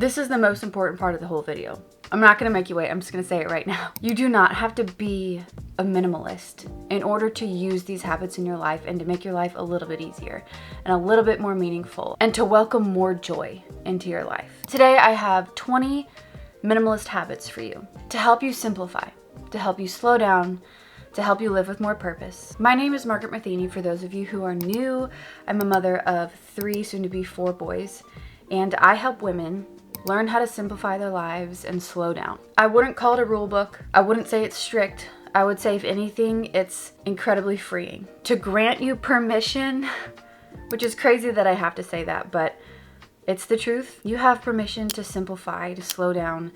This is the most important part of the whole video. I'm not gonna make you wait, I'm just gonna say it right now. You do not have to be a minimalist in order to use these habits in your life and to make your life a little bit easier and a little bit more meaningful and to welcome more joy into your life. Today I have 20 minimalist habits for you to help you simplify, to help you slow down, to help you live with more purpose. My name is Margaret Matheny. For those of you who are new, I'm a mother of 3, soon to be 4 boys, and I help women learn how to simplify their lives and slow down. I wouldn't call it a rule book. I wouldn't say it's strict. I would say, if anything, it's incredibly freeing. To grant you permission, which is crazy that I have to say that, but it's the truth. You have permission to simplify, to slow down,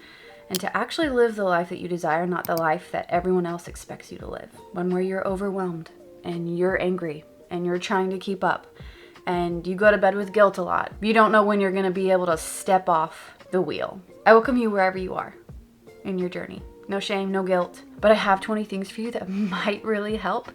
and to actually live the life that you desire, not the life that everyone else expects you to live. One where you're overwhelmed and you're angry and you're trying to keep up and you go to bed with guilt a lot. You don't know when you're gonna be able to step off the wheel. I welcome you wherever you are in your journey. No shame, no guilt. But I have 20 things for you that might really help.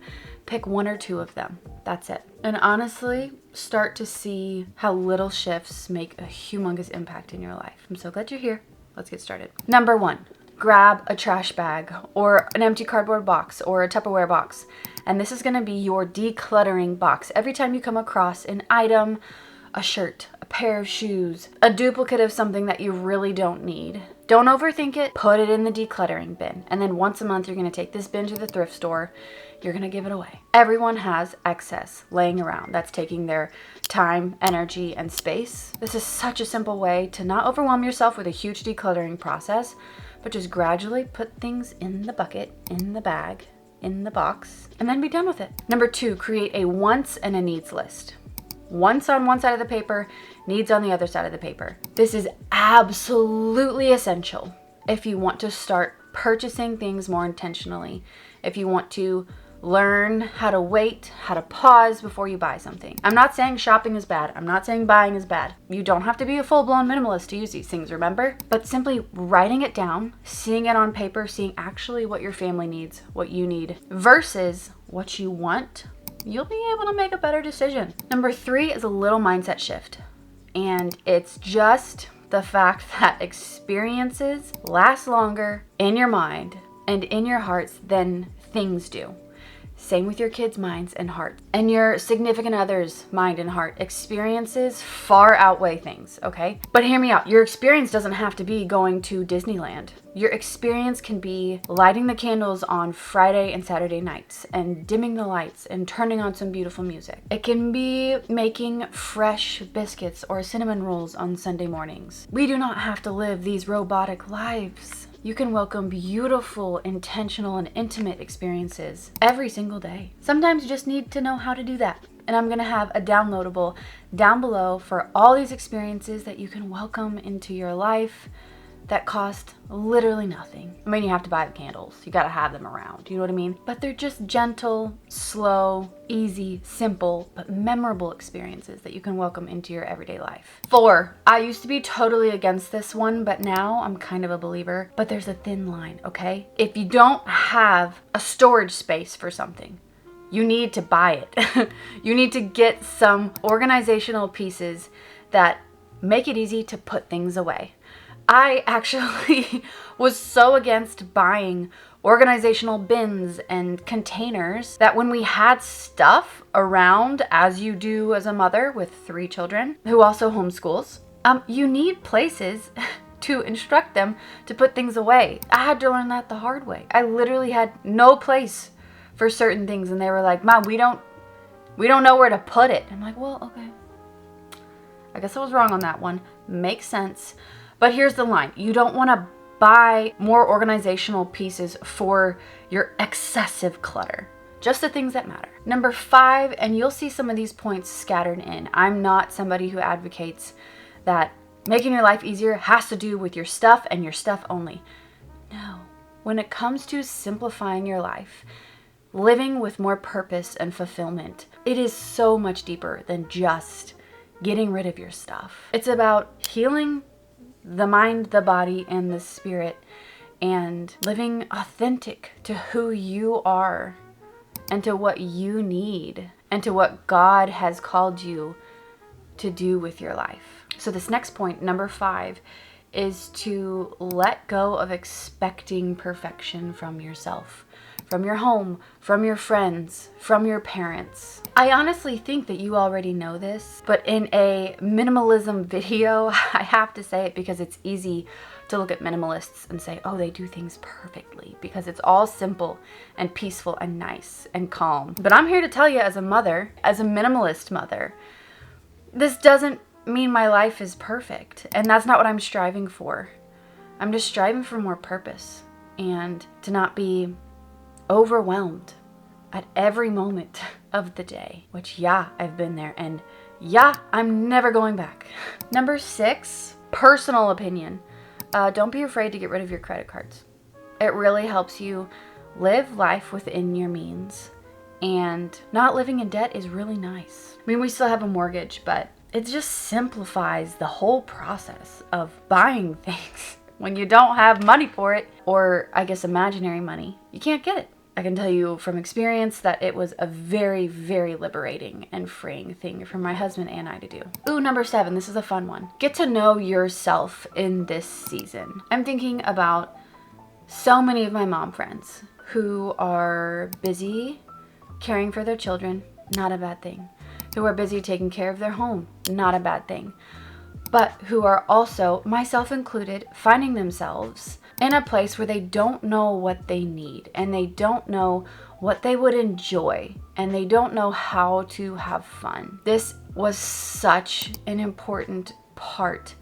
Pick 1 or 2 of them. That's it. And honestly, start to see how little shifts make a humongous impact in your life. I'm so glad you're here. Let's get started. Number 1, grab a trash bag or an empty cardboard box or a Tupperware box. And this is gonna be your decluttering box. Every time you come across an item, a shirt, a pair of shoes, a duplicate of something that you really don't need, don't overthink it, put it in the decluttering bin. And then once a month, you're gonna take this bin to the thrift store, you're gonna give it away. Everyone has excess laying around that's taking their time, energy, and space. This is such a simple way to not overwhelm yourself with a huge decluttering process, but just gradually put things in the bucket, in the bag, in the box, and then be done with it. Number 2, create a wants and a needs list. Wants on one side of the paper, needs on the other side of the paper. This is absolutely essential if you want to start purchasing things more intentionally, if you want to learn how to wait, how to pause before you buy something. I'm not saying shopping is bad. I'm not saying buying is bad. You don't have to be a full-blown minimalist to use these things, remember? But simply writing it down, seeing it on paper, seeing actually what your family needs, what you need, versus what you want, you'll be able to make a better decision. Number 3 is a little mindset shift. And it's just the fact that experiences last longer in your mind and in your hearts than things do. Same with your kids' minds and hearts and your significant other's mind and heart. Experiences far outweigh things, okay? But hear me out. Your experience doesn't have to be going to Disneyland. Your experience can be lighting the candles on Friday and Saturday nights and dimming the lights and turning on some beautiful music. It can be making fresh biscuits or cinnamon rolls on Sunday mornings. We do not have to live these robotic lives. You can welcome beautiful, intentional, and intimate experiences every single day. Sometimes you just need to know how to do that. And I'm gonna have a downloadable down below for all these experiences that you can welcome into your life that cost literally nothing. I mean, you have to buy the candles. You gotta have them around, you know what I mean? But they're just gentle, slow, easy, simple, but memorable experiences that you can welcome into your everyday life. 4, I used to be totally against this one, but now I'm kind of a believer, but there's a thin line, okay? If you don't have a storage space for something, you need to buy it. You need to get some organizational pieces that make it easy to put things away. I actually was so against buying organizational bins and containers that when we had stuff around, as you do as a mother with 3 children who also homeschools, you need places to instruct them to put things away. I had to learn that the hard way. I literally had no place for certain things, and they were like, "Mom, we don't know where to put it." I'm like, "Well, okay. I guess I was wrong on that one. Makes sense." But here's the line. You don't want to buy more organizational pieces for your excessive clutter. Just the things that matter. Number 5, and you'll see some of these points scattered in. I'm not somebody who advocates that making your life easier has to do with your stuff and your stuff only. No. When it comes to simplifying your life, living with more purpose and fulfillment, it is so much deeper than just getting rid of your stuff. It's about healing the mind, the body, and the spirit, and living authentic to who you are and to what you need and to what God has called you to do with your life. So this next point, number 5, is to let go of expecting perfection from yourself, from your home, from your friends, from your parents. I honestly think that you already know this, but in a minimalism video, I have to say it because it's easy to look at minimalists and say, oh, they do things perfectly because it's all simple and peaceful and nice and calm. But I'm here to tell you, as a mother, as a minimalist mother, this doesn't mean my life is perfect, and that's not what I'm striving for. I'm just striving for more purpose and to not be overwhelmed at every moment of the day, which, yeah, I've been there, and yeah, I'm never going back. Number 6, personal opinion. Don't be afraid to get rid of your credit cards. It really helps you live life within your means, and not living in debt is really nice. I mean, we still have a mortgage, but it just simplifies the whole process of buying things. When you don't have money for it, or I guess imaginary money, you can't get it. I can tell you from experience that it was a very, very liberating and freeing thing for my husband and I to do. Ooh, number 7, this is a fun one. Get to know yourself in this season. I'm thinking about so many of my mom friends who are busy caring for their children, not a bad thing. Who are busy taking care of their home, not a bad thing. But who are also, myself included, finding themselves in a place where they don't know what they need, and they don't know what they would enjoy, and they don't know how to have fun. This was such an important part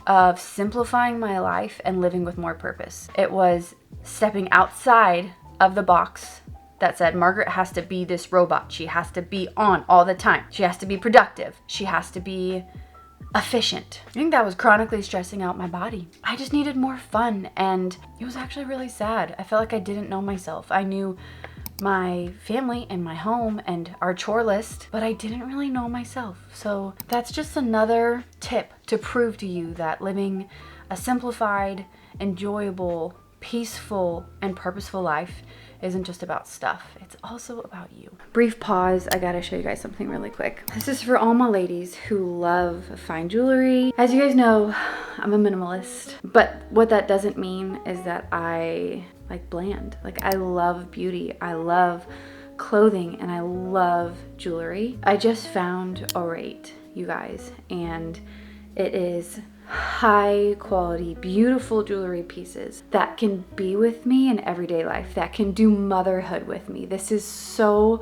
of simplifying my life and living with more purpose. It was stepping outside of the box that said Margaret has to be this robot. She has to be on all the time. She has to be productive. She has to be efficient. I think that was chronically stressing out my body. I just needed more fun, and it was actually really sad. I felt like I didn't know myself. I knew my family and my home and our chore list, but I didn't really know myself. So that's just another tip to prove to you that living a simplified, enjoyable, peaceful, and purposeful life isn't just about stuff. It's also about you. Brief pause. I gotta show you guys something really quick. This is for all my ladies who love fine jewelry. As you guys know, I'm a minimalist, but what that doesn't mean is that I like bland. Like, I love beauty. I love clothing, and I love jewelry. I just found ARAZA, you guys, and it is high quality, beautiful jewelry pieces that can be with me in everyday life, that can do motherhood with me. This is so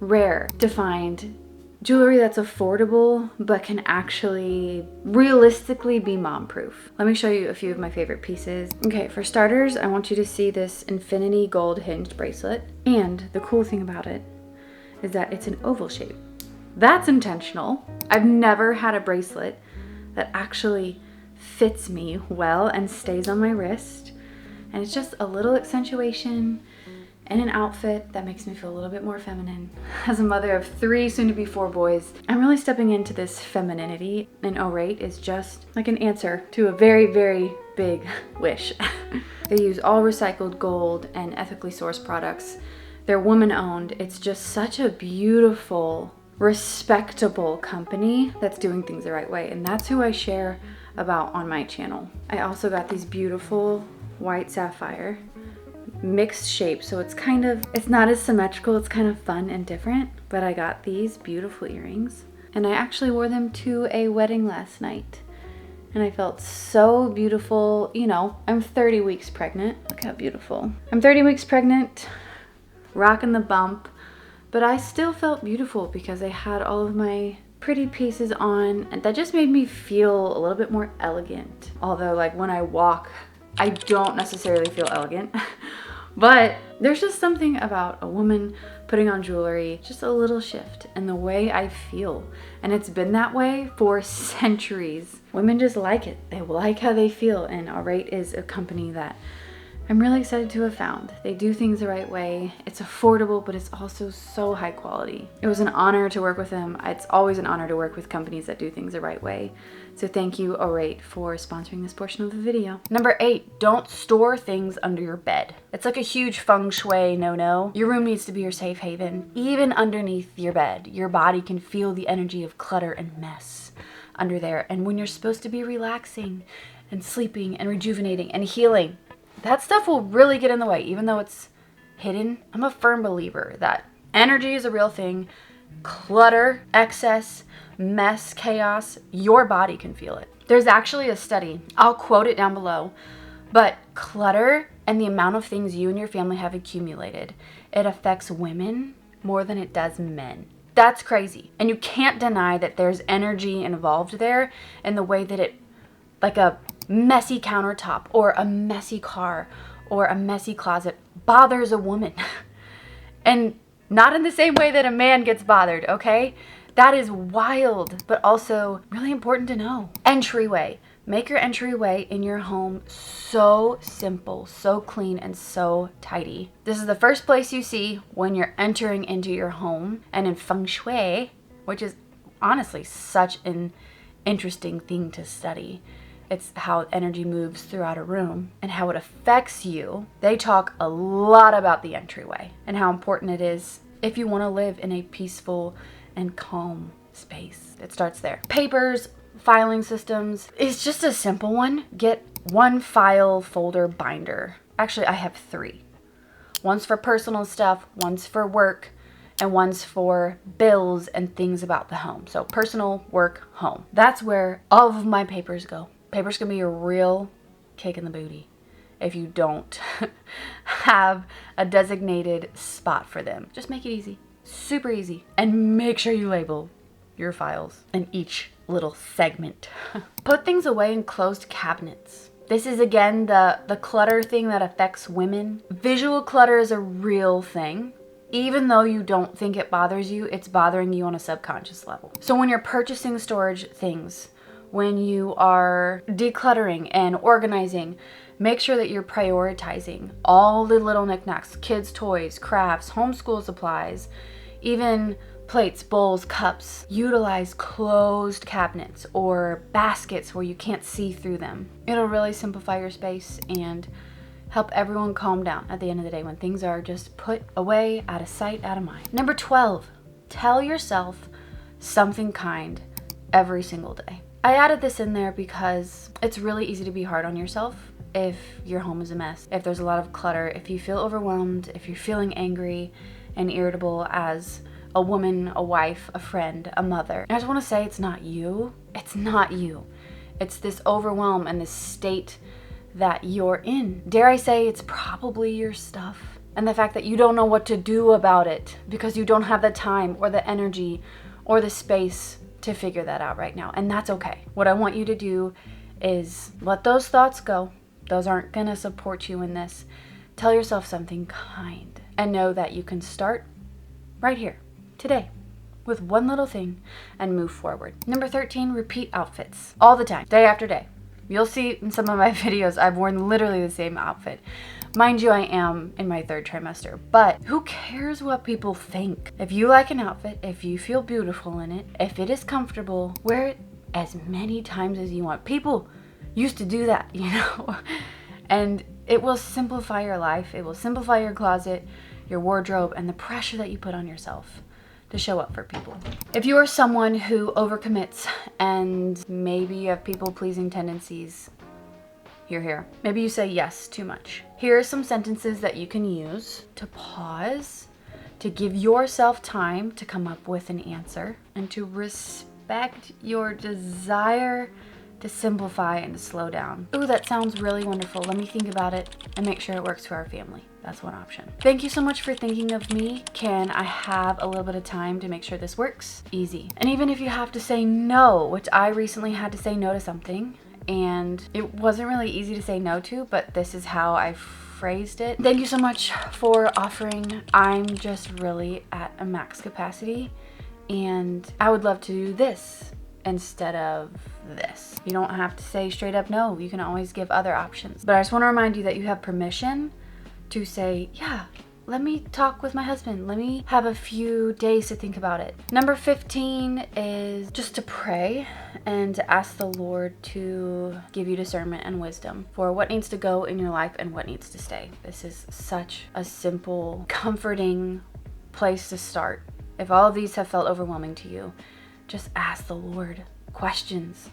rare to find jewelry that's affordable but can actually realistically be mom proof. Let me show you a few of my favorite pieces. Okay, for starters, I want you to see this infinity gold hinged bracelet, and the cool thing about it is that it's an oval shape. That's intentional. I've never had a bracelet that actually fits me well and stays on my wrist, and it's just a little accentuation in an outfit that makes me feel a little bit more feminine. As a mother of 3, soon to be 4 boys, I'm really stepping into this femininity, and ARAZA is just like an answer to a very, very big wish. They use all recycled gold and ethically sourced products. They're woman owned. It's just such a beautiful, respectable company that's doing things the right way, and that's who I share about on my channel. I also got these beautiful white sapphire mixed shapes, so it's not as symmetrical, it's kind of fun and different, but I got these beautiful earrings, and I actually wore them to a wedding last night, and I felt so beautiful. You know, I'm 30 weeks pregnant. Look how beautiful. I'm 30 weeks pregnant, rocking the bump, but I still felt beautiful because I had all of my pretty pieces on, and that just made me feel a little bit more elegant. Although, like, when I walk, I don't necessarily feel elegant, but there's just something about a woman putting on jewelry, just a little shift in the way I feel. And it's been that way for centuries. Women just like it. They like how they feel, and ARAZA is a company that I'm really excited to have found. They do things the right way. It's affordable, but it's also so high quality. It was an honor to work with them. It's always an honor to work with companies that do things the right way. So thank you, ARAZA, for sponsoring this portion of the video. Number 8, don't store things under your bed. It's like a huge feng shui no-no. Your room needs to be your safe haven. Even underneath your bed, your body can feel the energy of clutter and mess under there. And when you're supposed to be relaxing and sleeping and rejuvenating and healing. That stuff will really get in the way, even though it's hidden. I'm a firm believer that energy is a real thing. Clutter, excess, mess, chaos, your body can feel it. There's actually a study, I'll quote it down below, but clutter and the amount of things you and your family have accumulated, it affects women more than it does men. That's crazy. And you can't deny that there's energy involved there in the way that it, like a messy countertop or a messy car or a messy closet, bothers a woman. And not in the same way that a man gets bothered, okay? That is wild, but also really important to know. Entryway. Make your entryway in your home so simple, so clean, and so tidy. This is the first place you see when you're entering into your home. And in feng shui, which is honestly such an interesting thing to study, it's how energy moves throughout a room and how it affects you. They talk a lot about the entryway and how important it is if you want to live in a peaceful and calm space. It starts there. Papers, filing systems. It's just a simple one. Get one file folder binder. Actually, I have 3. One's for personal stuff, one's for work, and one's for bills and things about the home. So personal, work, home. That's where all of my papers go. Papers can be a real kick in the booty if you don't have a designated spot for them. Just make it easy. Super easy. And make sure you label your files in each little segment. Put things away in closed cabinets. This is again the clutter thing that affects women. Visual clutter is a real thing. Even though you don't think it bothers you, it's bothering you on a subconscious level. So when you're purchasing storage things, when you are decluttering and organizing, make sure that you're prioritizing all the little knickknacks, kids' toys, crafts, homeschool supplies, even plates, bowls, cups. Utilize closed cabinets or baskets where you can't see through them. It'll really simplify your space and help everyone calm down at the end of the day when things are just put away, out of sight, out of mind. Number 12, tell yourself something kind every single day. I added this in there because it's really easy to be hard on yourself if your home is a mess, if there's a lot of clutter, if you feel overwhelmed, if you're feeling angry and irritable as a woman, a wife, a friend, a mother. And I just want to say it's not you. It's not you. It's this overwhelm and this state that you're in. Dare I say it's probably your stuff. And the fact that you don't know what to do about it because you don't have the time or the energy or the space to figure that out right now. And that's okay. What I want you to do is let those thoughts go. Those aren't gonna support you in this. Tell yourself something kind and know that you can start right here, today, with one little thing and move forward. Number 13, repeat outfits all the time, day after day. You'll see in some of my videos, I've worn literally the same outfit. Mind you, I am in my 3rd trimester, but who cares what people think? If you like an outfit, if you feel beautiful in it, if it is comfortable, wear it as many times as you want. People used to do that, you know? And it will simplify your life. It will simplify your closet, your wardrobe, and the pressure that you put on yourself to show up for people. If you are someone who overcommits and maybe you have people-pleasing tendencies, you're here. Maybe you say yes too much. Here are some sentences that you can use to pause, to give yourself time to come up with an answer, and to respect your desire to simplify and to slow down. Ooh, that sounds really wonderful. Let me think about it and make sure it works for our family. That's one option. Thank you so much for thinking of me. Can I have a little bit of time to make sure this works? Easy. And even if you have to say no, which I recently had to say no to something, and it wasn't really easy to say no to, but this is how I phrased it. Thank you so much for offering. I'm just really at a max capacity, and I would love to do this instead of this. You don't have to say straight up no. You can always give other options. But I just want to remind you that you have permission to say, yeah, let me talk with my husband. Let me have a few days to think about it. Number 15 is just to pray and to ask the Lord to give you discernment and wisdom for what needs to go in your life and what needs to stay. This is such a simple, comforting place to start. If all of these have felt overwhelming to you, just ask the Lord questions.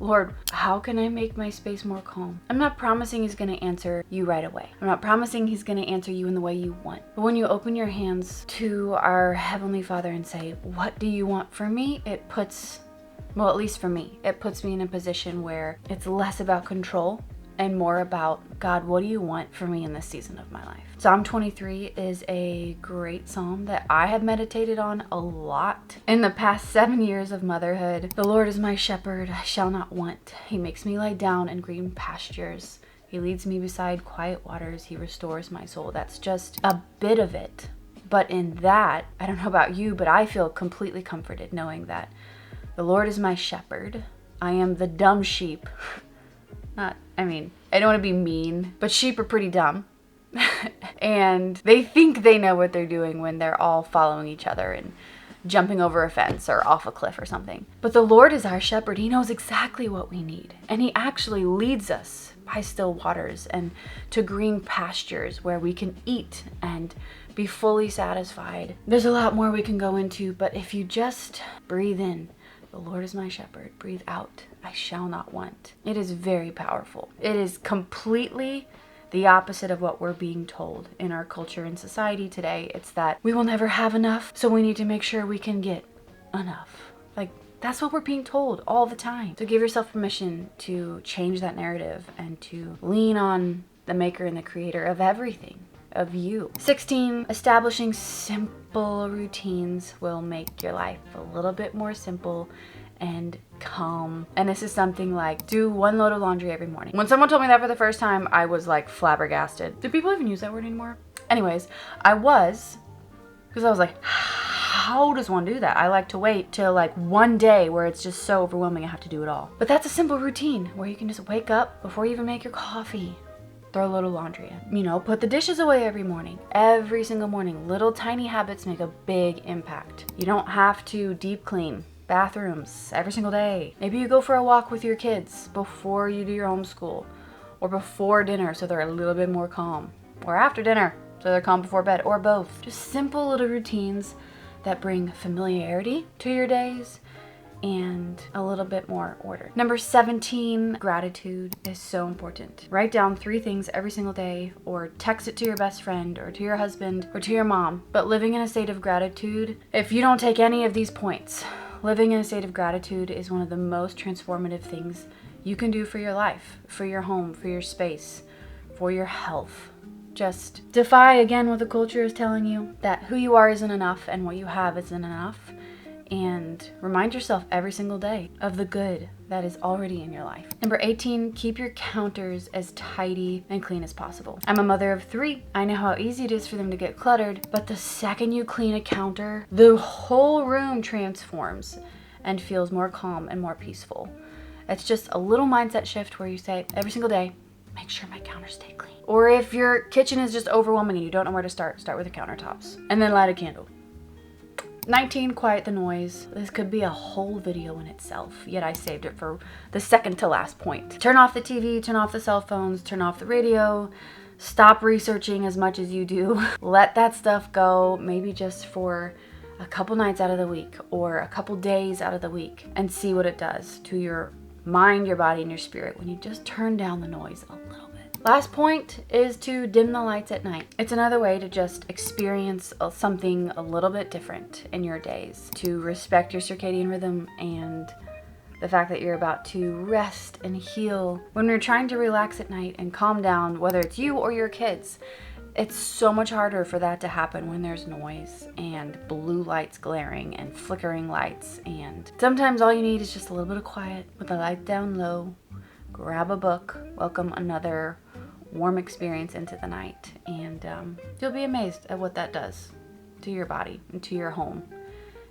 Lord, how can I make my space more calm? I'm not promising he's going to answer you right away. I'm not promising he's going to answer you in the way you want. But when you open your hands to our Heavenly Father and say, what do you want from me? It puts, well, at least for me, it puts me in a position where it's less about control and more about, God, what do you want for me in this season of my life? Psalm 23 is a great psalm that I have meditated on a lot in the past 7 years of motherhood. The Lord is my shepherd, I shall not want. He makes me lie down in green pastures. He leads me beside quiet waters. He restores my soul. That's just a bit of it. But in that, I don't know about you, but I feel completely comforted knowing that the Lord is my shepherd. I am the dumb sheep. I don't want to be mean, but sheep are pretty dumb. And they think they know what they're doing when they're all following each other and jumping over a fence or off a cliff or something. But the Lord is our shepherd. He knows exactly what we need. And he actually leads us by still waters and to green pastures where we can eat and be fully satisfied. There's a lot more we can go into, but if you just breathe in, the Lord is my shepherd. Breathe out, I shall not want. It is very powerful. It is completely the opposite of what we're being told in our culture and society today. It's that we will never have enough, so we need to make sure we can get enough. Like, that's what we're being told all the time. So give yourself permission to change that narrative and to lean on the maker and the creator of everything. Of you. 16, establishing simple routines will make your life a little bit more simple and calm. And this is something like do 1 load of laundry every morning. When someone told me that for the first time, I was like flabbergasted. Do people even use that word anymore? Anyways, because I was like, how does one do that? I like to wait till like one day where it's just so overwhelming I have to do it all. But that's a simple routine where you can just wake up before you even make your coffee. Throw a little laundry in. Put the dishes away every morning. Every single morning. Little tiny habits make a big impact. You don't have to deep clean bathrooms every single day. Maybe you go for a walk with your kids before you do your homeschool, or before dinner so they're a little bit more calm, or after dinner so they're calm before bed, or both. Just simple little routines that bring familiarity to your days and a little bit more order. Number 17, gratitude is so important. Write down 3 things every single day, or text it to your best friend or to your husband or to your mom. But living in a state of gratitude, if you don't take any of these points, living in a state of gratitude is one of the most transformative things you can do for your life, for your home, for your space, for your health. Just defy again what the culture is telling you, that who you are isn't enough and what you have isn't enough. And remind yourself every single day of the good that is already in your life. Number 18, keep your counters as tidy and clean as possible. I'm a mother of 3. I know how easy it is for them to get cluttered, but the second you clean a counter, the whole room transforms and feels more calm and more peaceful. It's just a little mindset shift where you say, every single day, make sure my counters stay clean. Or if your kitchen is just overwhelming and you don't know where to start with the countertops. And then light a candle. 19, quiet the noise. This could be a whole video in itself, yet I saved it for the second to last point. Turn off the TV, turn off the cell phones, turn off the radio. Stop researching as much as you do. Let that stuff go, maybe just for a couple nights out of the week or a couple days out of the week, and see what it does to your mind, your body, and your spirit when you just turn down the noise a little bit. Last point is to dim the lights at night. It's another way to just experience something a little bit different in your days, to respect your circadian rhythm and the fact that you're about to rest and heal. When we're trying to relax at night and calm down, whether it's you or your kids, it's so much harder for that to happen when there's noise and blue lights glaring and flickering lights. And sometimes all you need is just a little bit of quiet with the light down low. Grab a book, welcome another warm experience into the night, and you'll be amazed at what that does to your body and to your home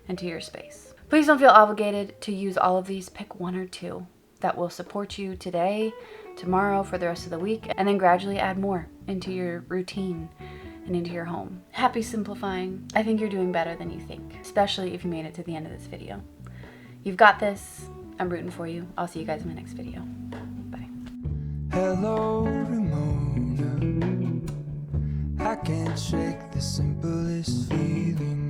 and to your space. Please don't feel obligated to use all of these. Pick 1 or 2 that will support you today, tomorrow, for the rest of the week, and then gradually add more into your routine and into your home. Happy simplifying. I think you're doing better than you think, especially if you made it to the end of this video. You've got this. I'm rooting for you. I'll see you guys in my next video. Bye. Hello, Ramona. I can't shake the simplest feeling